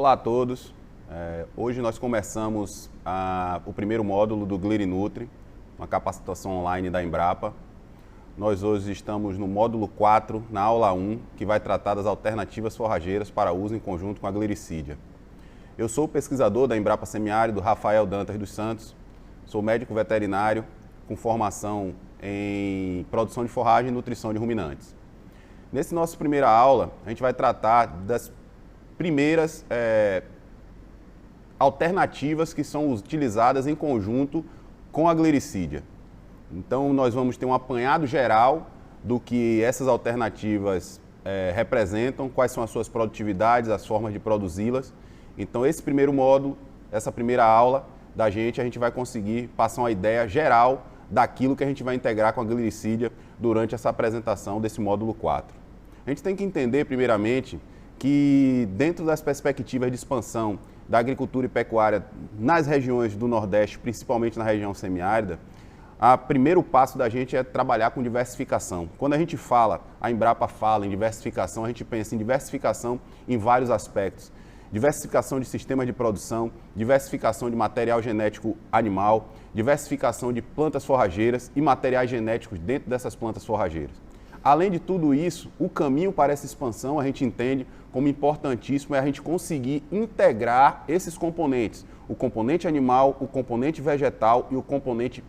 Olá a todos. Hoje nós começamos o primeiro módulo do GliriNutri, uma capacitação online da Embrapa. Nós hoje estamos no módulo 4, na aula 1, que vai tratar das alternativas forrageiras para uso em conjunto com a gliricídia. Eu sou o pesquisador da Embrapa Semiárido, Rafael Dantas dos Santos. Sou médico veterinário com formação em produção de forragem e nutrição de ruminantes. Nesse nosso primeira aula, a gente vai tratar das primeiras alternativas que são utilizadas em conjunto com a gliricídia. Então, nós vamos ter um apanhado geral do que essas alternativas representam, quais são as suas produtividades, as formas de produzi-las. Então, esse primeiro módulo, essa primeira aula da gente, a gente vai conseguir passar uma ideia geral daquilo que a gente vai integrar com a gliricídia durante essa apresentação desse módulo 4. A gente tem que entender, primeiramente, que dentro das perspectivas de expansão da agricultura e pecuária nas regiões do Nordeste, principalmente na região semiárida, o primeiro passo da gente é trabalhar com diversificação. Quando a gente fala, a Embrapa fala em diversificação, a gente pensa em diversificação em vários aspectos. Diversificação de sistemas de produção, diversificação de material genético animal, diversificação de plantas forrageiras e materiais genéticos dentro dessas plantas forrageiras. Além de tudo isso, o caminho para essa expansão a gente entende como importantíssimo é a gente conseguir integrar esses componentes, o componente animal, o componente vegetal e o componente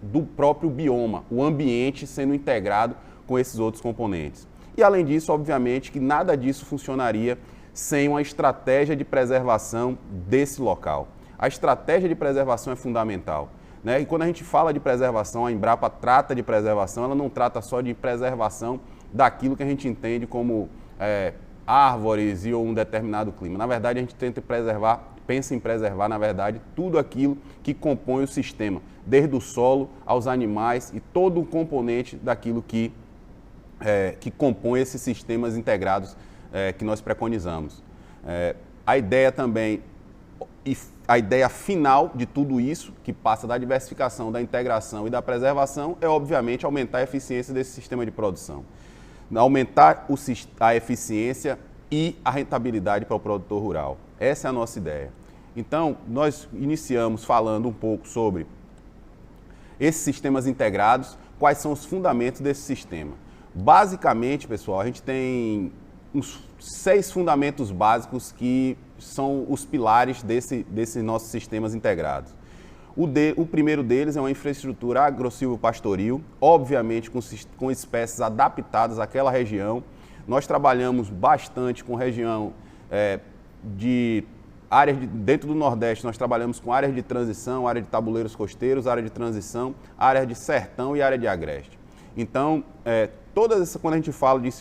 do próprio bioma, o ambiente sendo integrado com esses outros componentes. E além disso, obviamente, que nada disso funcionaria sem uma estratégia de preservação desse local. A estratégia de preservação é fundamental. E quando a gente fala de preservação, a Embrapa trata de preservação, ela não trata só de preservação daquilo que a gente entende como árvores e ou um determinado clima. Na verdade, a gente pensa em preservar, na verdade, tudo aquilo que compõe o sistema, desde o solo aos animais e todo o componente daquilo que compõe esses sistemas integrados que nós preconizamos. A ideia também, a ideia final de tudo isso, que passa da diversificação, da integração e da preservação, é obviamente aumentar a eficiência desse sistema de produção. Aumentar a eficiência e a rentabilidade para o produtor rural. Essa é a nossa ideia. Então, nós iniciamos falando um pouco sobre esses sistemas integrados, quais são os fundamentos desse sistema. Basicamente, pessoal, a gente tem uns 6 fundamentos básicos que são os pilares desses nossos sistemas integrados. O primeiro deles é uma infraestrutura agro-silvopastoril, obviamente com espécies adaptadas àquela região. Nós trabalhamos bastante com região dentro do Nordeste, nós trabalhamos com áreas de transição, área de tabuleiros costeiros, área de transição, área de sertão e área de agreste. Então, quando a gente fala de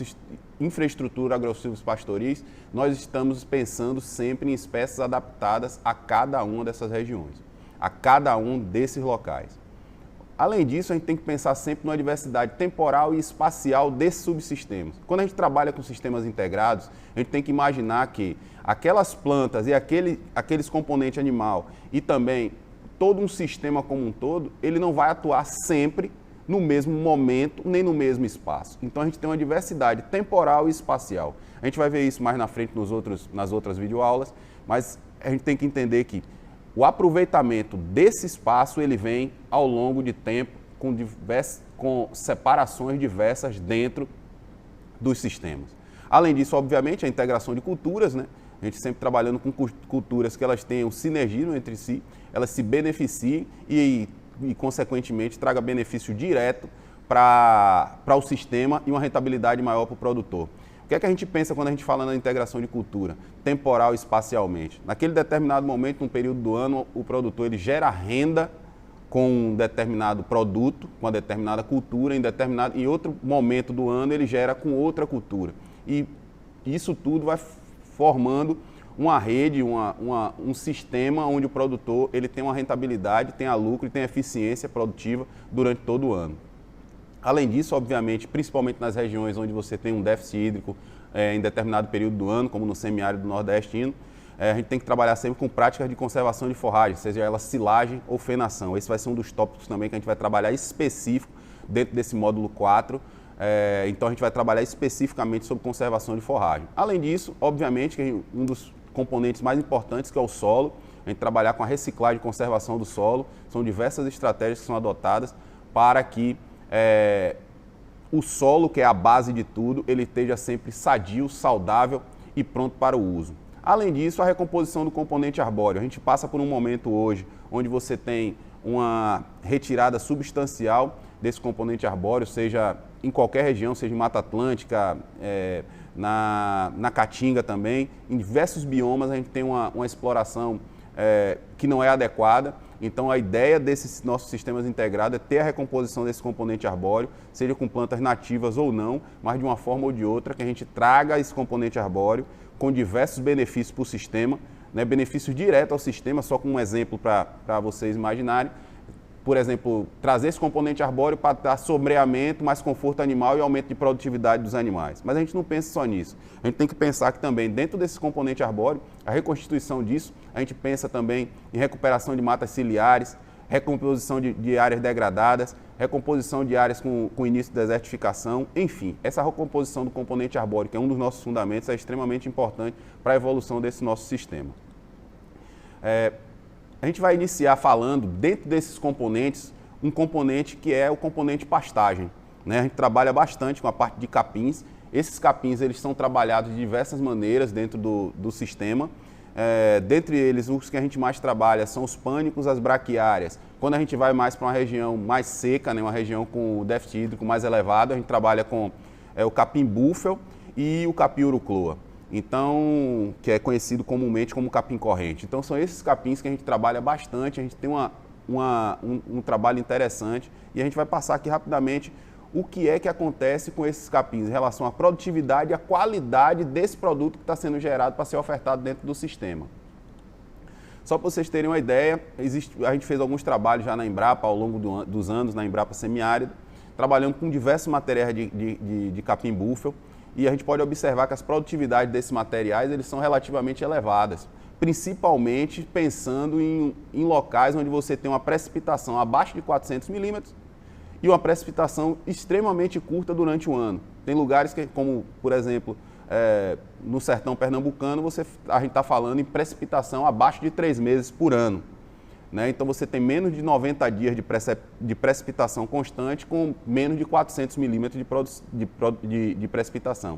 infraestrutura agro-silvopastoris, nós estamos pensando sempre em espécies adaptadas a cada uma dessas regiões, a cada um desses locais. Além disso, a gente tem que pensar sempre numa diversidade temporal e espacial desses subsistemas. Quando a gente trabalha com sistemas integrados, a gente tem que imaginar que aquelas plantas e aqueles componentes animal e também todo um sistema como um todo, ele não vai atuar sempre no mesmo momento, nem no mesmo espaço. Então a gente tem uma diversidade temporal e espacial. A gente vai ver isso mais na frente nas outras videoaulas, mas a gente tem que entender que o aproveitamento desse espaço, ele vem ao longo de tempo com separações diversas dentro dos sistemas. Além disso, obviamente, a integração de culturas, A gente sempre trabalhando com culturas que elas tenham sinergismo entre si, elas se beneficiem e consequentemente, traga benefício direto para o sistema e uma rentabilidade maior para o produtor. O que é que a gente pensa quando a gente fala na integração de cultura? Temporal e espacialmente. Naquele determinado momento, num período do ano, o produtor ele gera renda com um determinado produto, com uma determinada cultura, em outro momento do ano ele gera com outra cultura. E isso tudo vai formando uma rede, um sistema onde o produtor ele tem uma rentabilidade, tenha lucro e tenha eficiência produtiva durante todo o ano. Além disso, obviamente, principalmente nas regiões onde você tem um déficit hídrico em determinado período do ano, como no semiárido nordestino, a gente tem que trabalhar sempre com práticas de conservação de forragem, seja ela silagem ou fenação. Esse vai ser um dos tópicos também que a gente vai trabalhar específico dentro desse módulo 4, Então a gente vai trabalhar especificamente sobre conservação de forragem. Além disso, obviamente, que um dos componentes mais importantes, que é o solo. A gente trabalhar com a reciclagem e conservação do solo. São diversas estratégias que são adotadas para que o solo, que é a base de tudo, ele esteja sempre sadio, saudável e pronto para o uso. Além disso, a recomposição do componente arbóreo. A gente passa por um momento hoje onde você tem uma retirada substancial desse componente arbóreo, seja em qualquer região, seja em Mata Atlântica, na Caatinga também. Em diversos biomas a gente tem uma exploração que não é adequada. Então a ideia desses nossos sistemas integrados é ter a recomposição desse componente arbóreo, seja com plantas nativas ou não, mas de uma forma ou de outra que a gente traga esse componente arbóreo com diversos benefícios para o sistema, né, benefícios diretos ao sistema, só com um exemplo para vocês imaginarem. Por exemplo, trazer esse componente arbóreo para dar sombreamento, mais conforto animal e aumento de produtividade dos animais. Mas a gente não pensa só nisso. A gente tem que pensar que também dentro desse componente arbóreo, a reconstituição disso, a gente pensa também em recuperação de matas ciliares, recomposição de áreas degradadas, recomposição de áreas com início de desertificação, enfim. Essa recomposição do componente arbóreo, que é um dos nossos fundamentos, é extremamente importante para a evolução desse nosso sistema. A gente vai iniciar falando, dentro desses componentes, um componente que é o componente pastagem, né? A gente trabalha bastante com a parte de capins. Esses capins eles são trabalhados de diversas maneiras dentro do sistema. Dentre eles, os que a gente mais trabalha são os pânicos, as braquiárias. Quando a gente vai mais para uma região mais seca, né, uma região com déficit hídrico mais elevado, a gente trabalha com o capim búfalo e o capim urucloa. Então, que é conhecido comumente como capim corrente. Então, são esses capins que a gente trabalha bastante, a gente tem um trabalho interessante e a gente vai passar aqui rapidamente o que é que acontece com esses capins em relação à produtividade e à qualidade desse produto que está sendo gerado para ser ofertado dentro do sistema. Só para vocês terem uma ideia, a gente fez alguns trabalhos já na Embrapa ao longo dos anos, na Embrapa Semiárido, trabalhando com diversos materiais de capim búfalo. E a gente pode observar que as produtividades desses materiais eles são relativamente elevadas, principalmente pensando em locais onde você tem uma precipitação abaixo de 400 milímetros e uma precipitação extremamente curta durante o ano. Tem lugares que, como por exemplo, no sertão pernambucano, a gente está falando em precipitação abaixo de 3 meses por ano. Né? Então você tem menos de 90 dias de precipitação constante com menos de 400 milímetros de precipitação.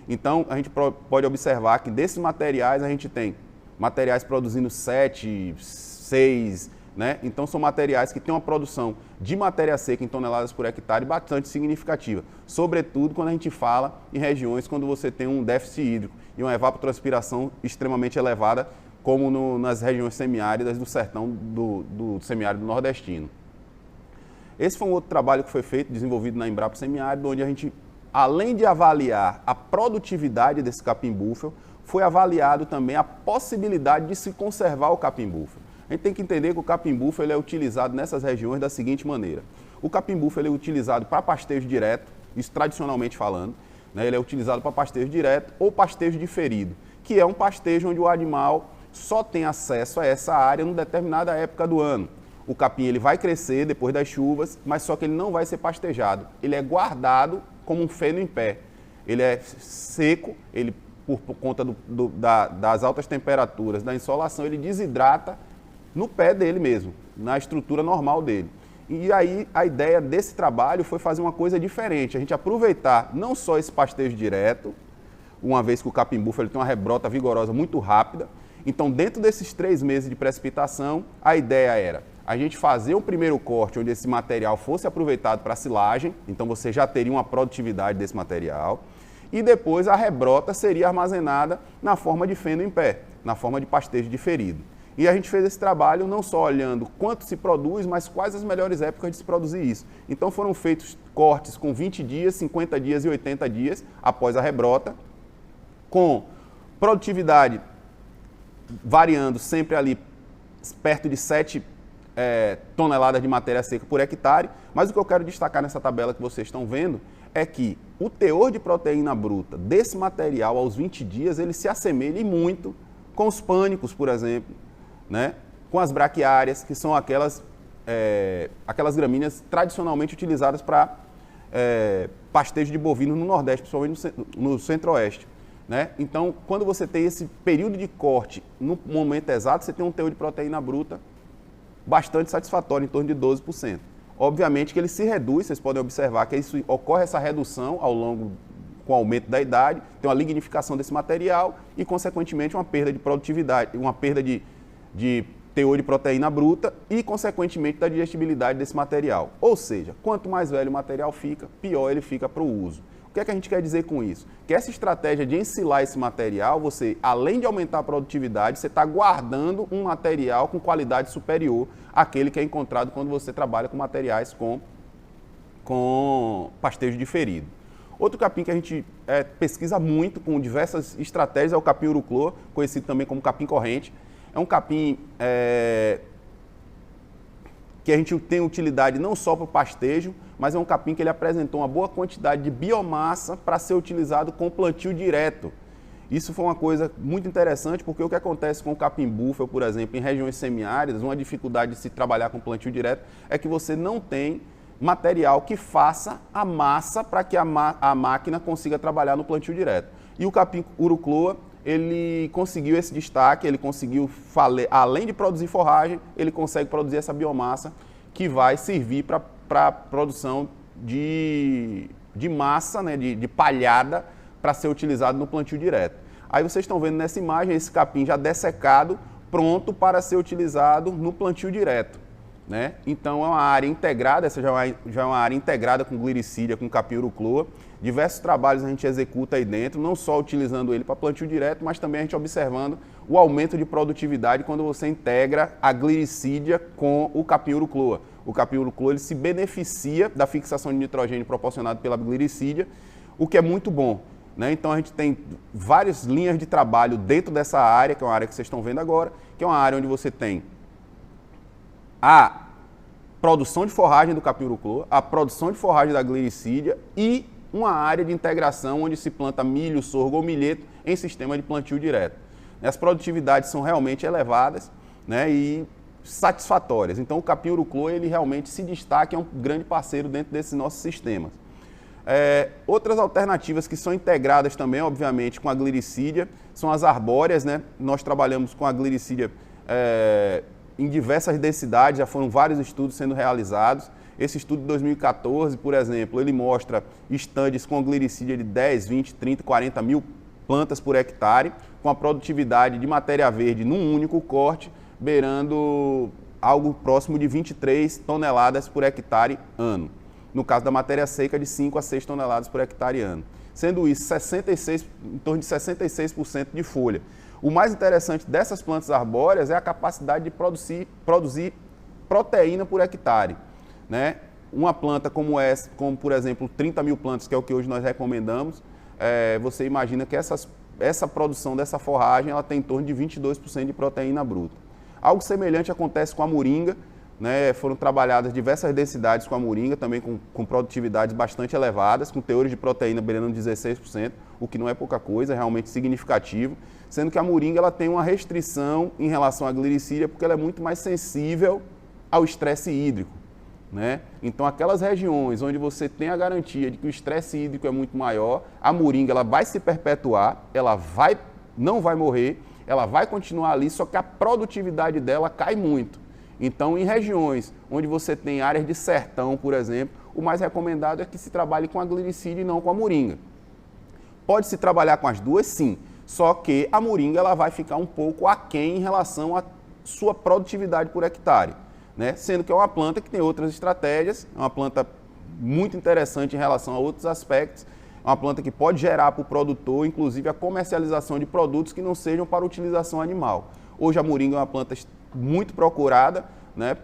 Então a gente pode observar que desses materiais a gente tem materiais produzindo 7, 6, né? Então são materiais que têm uma produção de matéria seca em toneladas por hectare bastante significativa, sobretudo quando a gente fala em regiões quando você tem um déficit hídrico e uma evapotranspiração extremamente elevada, como nas regiões semiáridas do sertão do semiárido nordestino. Esse foi um outro trabalho que foi feito, desenvolvido na Embrapa Semiárido, onde a gente, além de avaliar a produtividade desse capim búfalo, foi avaliado também a possibilidade de se conservar o capim búfalo. A gente tem que entender que o capim búfalo ele é utilizado nessas regiões da seguinte maneira. O capim búfalo ele é utilizado para pastejo direto, isso tradicionalmente falando, né? Ele é utilizado para pastejo direto ou pastejo diferido, que é um pastejo onde o animal só tem acesso a essa área em determinada época do ano. O capim ele vai crescer depois das chuvas, mas só que ele não vai ser pastejado. Ele é guardado como um feno em pé. Ele é seco, ele, por conta das altas temperaturas, da insolação, ele desidrata no pé dele mesmo, na estrutura normal dele. E aí a ideia desse trabalho foi fazer uma coisa diferente, a gente aproveitar não só esse pastejo direto, uma vez que o capim búfalo tem uma rebrota vigorosa muito rápida. Então, dentro desses 3 meses de precipitação, a ideia era a gente fazer o primeiro corte onde esse material fosse aproveitado para silagem, então você já teria uma produtividade desse material, e depois a rebrota seria armazenada na forma de feno em pé, na forma de pastejo diferido. E a gente fez esse trabalho não só olhando quanto se produz, mas quais as melhores épocas de se produzir isso. Então foram feitos cortes com 20 dias, 50 dias e 80 dias após a rebrota, com produtividade variando sempre ali perto de 7 toneladas de matéria seca por hectare, mas o que eu quero destacar nessa tabela que vocês estão vendo é que o teor de proteína bruta desse material aos 20 dias, ele se assemelha muito com os pânicos, por exemplo, né? Com as braquiárias, que são aquelas gramíneas tradicionalmente utilizadas para pastejo de bovinos no Nordeste, principalmente no Centro-Oeste. né? Então, quando você tem esse período de corte no momento exato, você tem um teor de proteína bruta bastante satisfatório, em torno de 12%. Obviamente que ele se reduz, vocês podem observar que isso ocorre essa redução ao longo, com o aumento da idade, tem uma lignificação desse material e, consequentemente, uma perda de produtividade, uma perda de teor de proteína bruta e, consequentemente, da digestibilidade desse material. Ou seja, quanto mais velho o material fica, pior ele fica para o uso. O que é que a gente quer dizer com isso? Que essa estratégia de ensilar esse material, você, além de aumentar a produtividade, você está guardando um material com qualidade superior àquele que é encontrado quando você trabalha com materiais com pastejo diferido. Outro capim que a gente pesquisa muito com diversas estratégias é o capim uruclor, conhecido também como capim corrente. É um capim que a gente tem utilidade não só para o pastejo, mas é um capim que ele apresentou uma boa quantidade de biomassa para ser utilizado com plantio direto. Isso foi uma coisa muito interessante, porque o que acontece com o capim búfalo, por exemplo, em regiões semiáridas, uma dificuldade de se trabalhar com plantio direto é que você não tem material que faça a massa para que a máquina consiga trabalhar no plantio direto. E o capim urucloa, ele conseguiu esse destaque, ele conseguiu, além de produzir forragem, ele consegue produzir essa biomassa que vai servir para a produção de massa, né, de palhada, para ser utilizado no plantio direto. Aí vocês estão vendo nessa imagem esse capim já dessecado, pronto para ser utilizado no plantio direto, né? Então é uma área integrada, essa já é uma área integrada com gliricídia, com capim urucloa. Diversos trabalhos a gente executa aí dentro, não só utilizando ele para plantio direto, mas também a gente observando o aumento de produtividade quando você integra a gliricídia com o capim urucloa. O capim urucloa ele se beneficia da fixação de nitrogênio proporcionado pela gliricídia, o que é muito bom, né? Então a gente tem várias linhas de trabalho dentro dessa área, que é uma área que vocês estão vendo agora, que é uma área onde você tem a produção de forragem do capim urucloa, a produção de forragem da gliricídia e uma área de integração onde se planta milho, sorgo ou milheto em sistema de plantio direto. As produtividades são realmente elevadas, né, e satisfatórias. Então o capim urucloa ele realmente se destaca, é um grande parceiro dentro desses nossos sistemas. Outras alternativas que são integradas também, obviamente, com a gliricídia, são as arbóreas, né? Nós trabalhamos com a gliricídia em diversas densidades, já foram vários estudos sendo realizados. Esse estudo de 2014, por exemplo, ele mostra estandes com gliricídia de 10, 20, 30, 40 mil plantas por hectare, com a produtividade de matéria verde num único corte, beirando algo próximo de 23 toneladas por hectare ano. No caso da matéria seca, de 5 a 6 toneladas por hectare ano. Sendo isso, em torno de 66% de folha. O mais interessante dessas plantas arbóreas é a capacidade de produzir proteína por hectare, né? Uma planta como essa, como por exemplo 30 mil plantas, que é o que hoje nós recomendamos, você imagina que essa produção dessa forragem ela tem em torno de 22% de proteína bruta. Algo semelhante acontece com a moringa, né? Foram trabalhadas diversas densidades com a moringa, também com produtividades bastante elevadas, com teores de proteína beirando 16%, o que não é pouca coisa, é realmente significativo, sendo que a moringa ela tem uma restrição em relação à gliricídia, porque ela é muito mais sensível ao estresse hídrico, né? Então, aquelas regiões onde você tem a garantia de que o estresse hídrico é muito maior, a moringa ela vai se perpetuar, não vai morrer, ela vai continuar ali, só que a produtividade dela cai muito. Então, em regiões onde você tem áreas de sertão, por exemplo, o mais recomendado é que se trabalhe com a gliricídia e não com a moringa. Pode-se trabalhar com as duas, sim, só que a moringa ela vai ficar um pouco aquém em relação à sua produtividade por hectare, né? Sendo que é uma planta que tem outras estratégias, é uma planta muito interessante em relação a outros aspectos, é uma planta que pode gerar para o produtor, inclusive, a comercialização de produtos que não sejam para utilização animal. Hoje a moringa é uma planta muito procurada, né,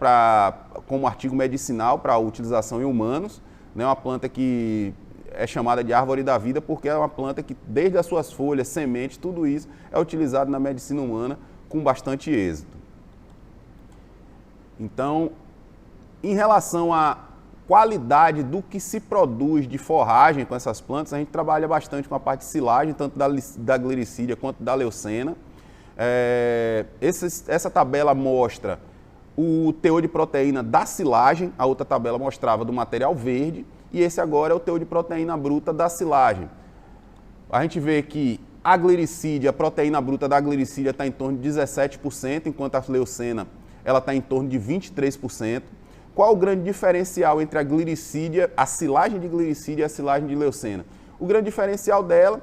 como artigo medicinal para utilização em humanos, né, uma planta que é chamada de árvore da vida porque é uma planta que, desde as suas folhas, sementes, tudo isso é utilizado na medicina humana com bastante êxito. Então, em relação à qualidade do que se produz de forragem com essas plantas, a gente trabalha bastante com a parte de silagem, tanto da gliricídia quanto da leucena. Essa tabela mostra o teor de proteína da silagem, a outra tabela mostrava do material verde, e esse agora é o teor de proteína bruta da silagem. A gente vê que A glicídia, a proteína bruta da glicídia está em torno de 17%, enquanto a leucena ela está em torno de 23%. Qual o grande diferencial entre a glicídia, a silagem de glicídia e a silagem de leucena? O grande diferencial dela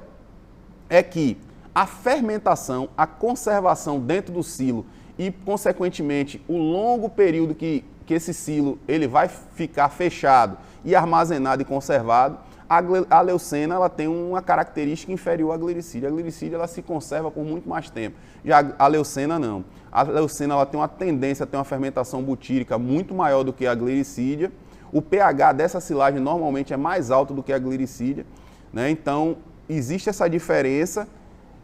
é que a fermentação, a conservação dentro do silo e, consequentemente, o longo período que esse silo ele vai ficar fechado e armazenado e conservado, a leucena ela tem uma característica inferior à glicídia. A glicídia ela se conserva por muito mais tempo, já a leucena não. A leucena ela tem uma tendência a ter uma fermentação butírica muito maior do que a glicídia. O pH dessa silagem normalmente é mais alto do que a glicídia, né? Então, existe essa diferença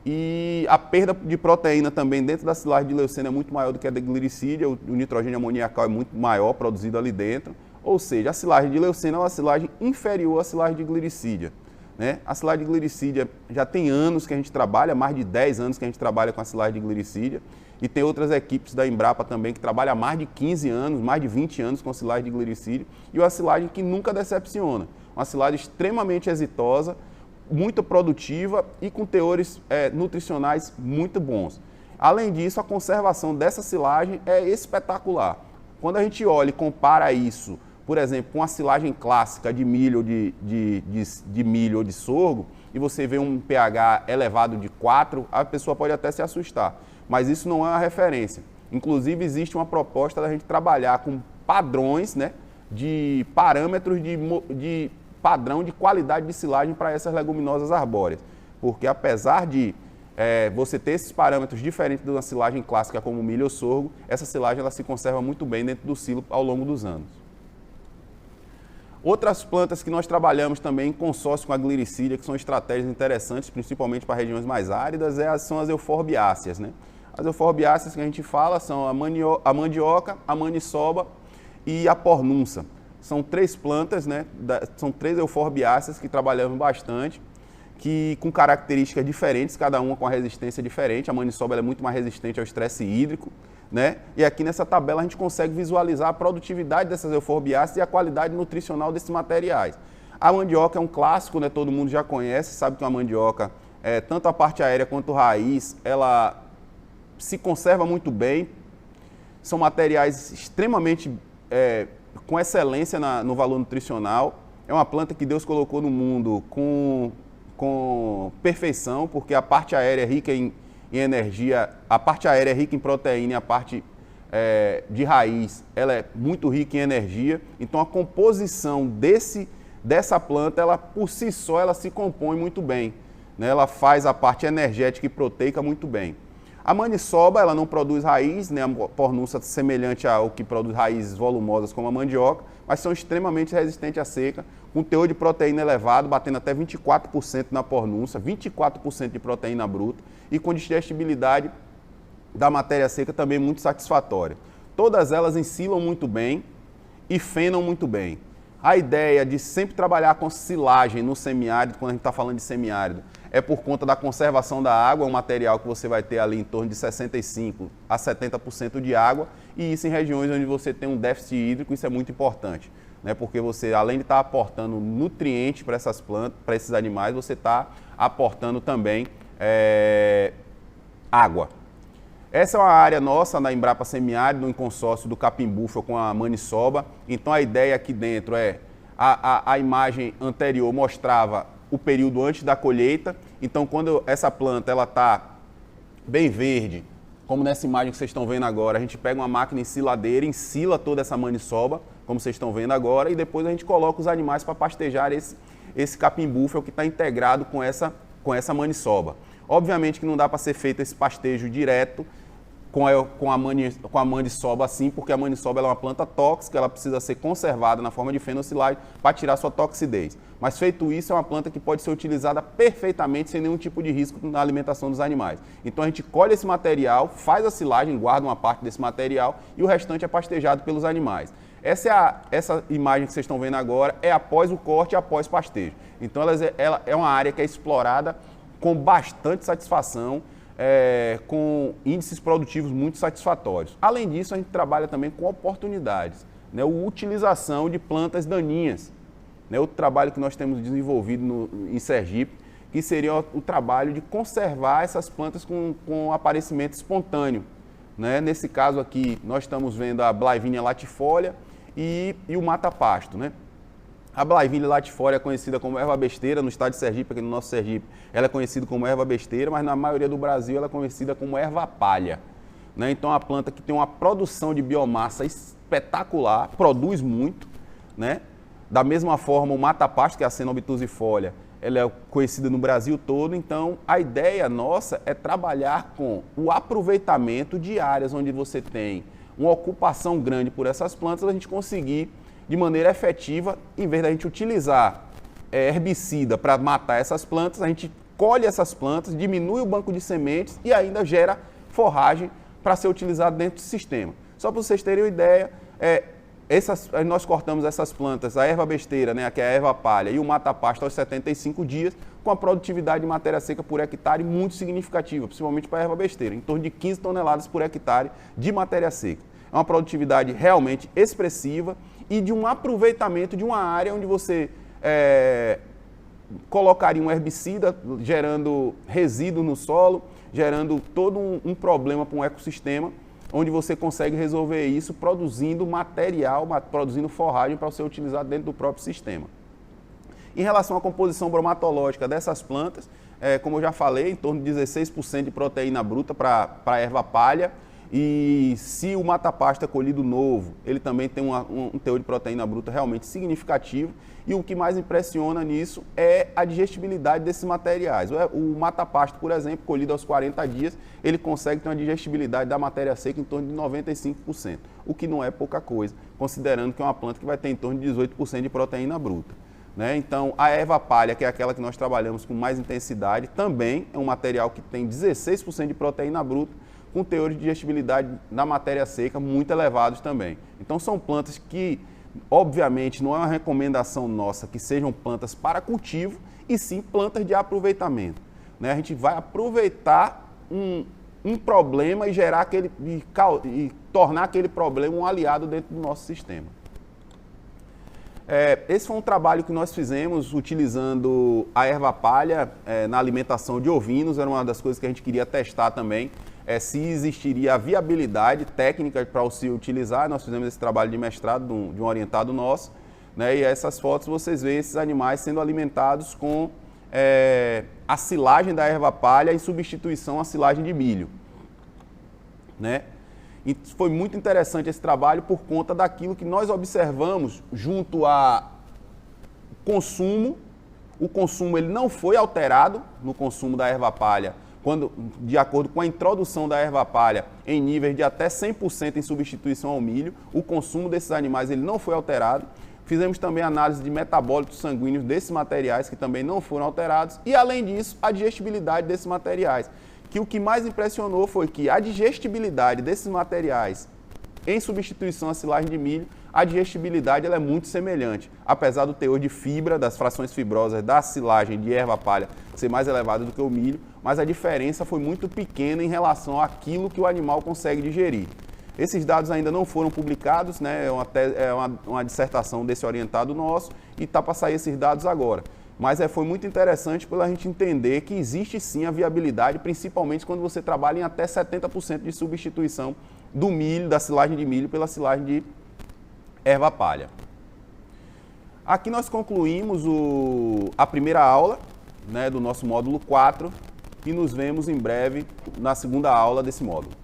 e a perda de proteína também dentro da silagem de leucena é muito maior do que a da glicídia. O nitrogênio amoniacal é muito maior produzido ali dentro. Ou seja, a silagem de leucena é uma silagem inferior à silagem de glicídia, né? A silagem de glicídia já tem anos que a gente trabalha, mais de 10 anos que a gente trabalha com a silagem de glicídia. E tem outras equipes da Embrapa também que trabalham há mais de 15 anos, mais de 20 anos com silagem de glicídia. E uma silagem que nunca decepciona. Uma silagem extremamente exitosa, muito produtiva e com teores nutricionais muito bons. Além disso, a conservação dessa silagem é espetacular. Quando a gente olha e compara isso, por exemplo, com a silagem clássica de milho, de milho ou de sorgo, e você vê um pH elevado de 4, a pessoa pode até se assustar. Mas isso não é uma referência. Inclusive, existe uma proposta da gente trabalhar com padrões, né, de parâmetros de padrão de qualidade de silagem para essas leguminosas arbóreas. Porque apesar de você ter esses parâmetros diferentes de uma silagem clássica como milho ou sorgo, essa silagem ela se conserva muito bem dentro do silo ao longo dos anos. Outras plantas que nós trabalhamos também em consórcio com a glicídia, que são estratégias interessantes, principalmente para regiões mais áridas, são as euforbiáceas, né? As euforbiáceas que a gente fala são a mandioca, a maniçoba e a pornunça. São 3 plantas, né? São 3 euforbiáceas que trabalhamos bastante, que com características diferentes, cada uma com a resistência diferente. A maniçoba ela é muito mais resistente ao estresse hídrico, né? E aqui nessa tabela a gente consegue visualizar a produtividade dessas euforbiáceas e a qualidade nutricional desses materiais. A mandioca é um clássico, né? Todo mundo já conhece, sabe que a mandioca, tanto a parte aérea quanto a raiz, ela se conserva muito bem. São materiais extremamente com excelência no valor nutricional. É uma planta que Deus colocou no mundo com perfeição, porque a parte aérea é rica em energia, a parte aérea é rica em proteína e a parte de raiz ela é muito rica em energia. Então a composição dessa planta, ela por si só, ela se compõe muito bem, né? Ela faz a parte energética e proteica muito bem. A maniçoba, ela não produz raiz, né? A pornunça semelhante ao que produz raízes volumosas como a mandioca, mas são extremamente resistentes à seca, com teor de proteína elevado, batendo até 24% na pornunça, 24% de proteína bruta e com digestibilidade da matéria seca também muito satisfatória. Todas elas ensilam muito bem e fenam muito bem. A ideia de sempre trabalhar com silagem no semiárido, quando a gente está falando de semiárido, é por conta da conservação da água, um material que você vai ter ali em torno de 65% a 70% de água, e isso em regiões onde você tem um déficit hídrico, isso é muito importante, né? Porque você, além de estar aportando nutrientes para essas plantas, para esses animais, você está aportando também água. Essa é uma área nossa na Embrapa Semiárido, em consórcio do Capim Búfalo com a maniçoba. Então a ideia aqui dentro a imagem anterior mostrava o período antes da colheita. Então quando essa planta ela está bem verde, como nessa imagem que vocês estão vendo agora, a gente pega uma máquina ensiladeira, ensila toda essa maniçoba, como vocês estão vendo agora, e depois a gente coloca os animais para pastejar esse capim búfalo que está integrado com essa maniçoba. Obviamente que não dá para ser feito esse pastejo direto com a maniçoba assim, porque a maniçoba ela é uma planta tóxica, ela precisa ser conservada na forma de fenocilagem para tirar sua toxidez. Mas feito isso, é uma planta que pode ser utilizada perfeitamente sem nenhum tipo de risco na alimentação dos animais. Então a gente colhe esse material, faz a silagem, guarda uma parte desse material e o restante é pastejado pelos animais. Essa imagem que vocês estão vendo agora é após o corte e após pastejo. Então ela é uma área que é explorada com bastante satisfação, com índices produtivos muito satisfatórios. Além disso, a gente trabalha também com oportunidades, né? A utilização de plantas daninhas, né? Outro trabalho que nós temos desenvolvido em Sergipe, que seria o trabalho de conservar essas plantas com aparecimento espontâneo. Né? Nesse caso aqui, nós estamos vendo a Blaivinia latifolia e o mata-pasto. Né? A Blaivinia latifolia é conhecida como erva besteira no estado de Sergipe, aqui no nosso Sergipe, ela é conhecida como erva besteira, mas na maioria do Brasil ela é conhecida como erva palha. Né? Então, é uma planta que tem uma produção de biomassa espetacular, produz muito. Né? Da mesma forma, o mata-pasto, que é a Cenobitusifolia, ela é conhecida no Brasil todo. Então, a ideia nossa é trabalhar com o aproveitamento de áreas onde você tem uma ocupação grande por essas plantas, a gente conseguir, de maneira efetiva, em vez da gente utilizar herbicida para matar essas plantas, a gente colhe essas plantas, diminui o banco de sementes e ainda gera forragem para ser utilizado dentro do sistema. Só para vocês terem uma ideia, nós cortamos essas plantas, a erva besteira, né, que é a erva palha, e o mata-pasto aos 75 dias, com a produtividade de matéria seca por hectare muito significativa, principalmente para a erva besteira, em torno de 15 toneladas por hectare de matéria seca. É uma produtividade realmente expressiva e de um aproveitamento de uma área onde você colocaria um herbicida, gerando resíduo no solo, gerando todo um problema para um ecossistema, onde você consegue resolver isso produzindo material, produzindo forragem para ser utilizado dentro do próprio sistema. Em relação à composição bromatológica dessas plantas, como eu já falei, em torno de 16% de proteína bruta para a erva palha, e se o mata-pasto é colhido novo, ele também tem um teor de proteína bruta realmente significativo, e o que mais impressiona nisso é a digestibilidade desses materiais. O mata-pasto, por exemplo, colhido aos 40 dias, ele consegue ter uma digestibilidade da matéria seca em torno de 95%, o que não é pouca coisa, considerando que é uma planta que vai ter em torno de 18% de proteína bruta. Né? Então, a erva palha, que é aquela que nós trabalhamos com mais intensidade, também é um material que tem 16% de proteína bruta, com teores de digestibilidade da matéria seca muito elevados também. Então, são plantas que, obviamente, não é uma recomendação nossa que sejam plantas para cultivo, e sim plantas de aproveitamento. Né? A gente vai aproveitar um problema e gerar e tornar aquele problema um aliado dentro do nosso sistema. Esse foi um trabalho que nós fizemos utilizando a erva palha na alimentação de ovinos, era uma das coisas que a gente queria testar também, se existiria a viabilidade técnica para se utilizar. Nós fizemos esse trabalho de mestrado de um orientado nosso, né? E essas fotos vocês veem esses animais sendo alimentados com a silagem da erva palha em substituição à silagem de milho. Né? E foi muito interessante esse trabalho por conta daquilo que nós observamos junto ao consumo. O consumo ele não foi alterado no consumo da erva palha, de acordo com a introdução da erva palha em níveis de até 100% em substituição ao milho, o consumo desses animais ele não foi alterado. Fizemos também análise de metabólitos sanguíneos desses materiais, que também não foram alterados, e além disso, a digestibilidade desses materiais, que o que mais impressionou foi que a digestibilidade desses materiais em substituição à silagem de milho, a digestibilidade ela é muito semelhante, apesar do teor de fibra, das frações fibrosas da silagem de erva palha ser mais elevado do que o milho, mas a diferença foi muito pequena em relação àquilo que o animal consegue digerir. Esses dados ainda não foram publicados, né? É uma dissertação desse orientado nosso e está para sair esses dados agora. Mas foi muito interessante para a gente entender que existe sim a viabilidade, principalmente quando você trabalha em até 70% de substituição do milho, da silagem de milho, pela silagem de erva palha. Aqui nós concluímos a primeira aula, né, do nosso módulo 4 e nos vemos em breve na segunda aula desse módulo.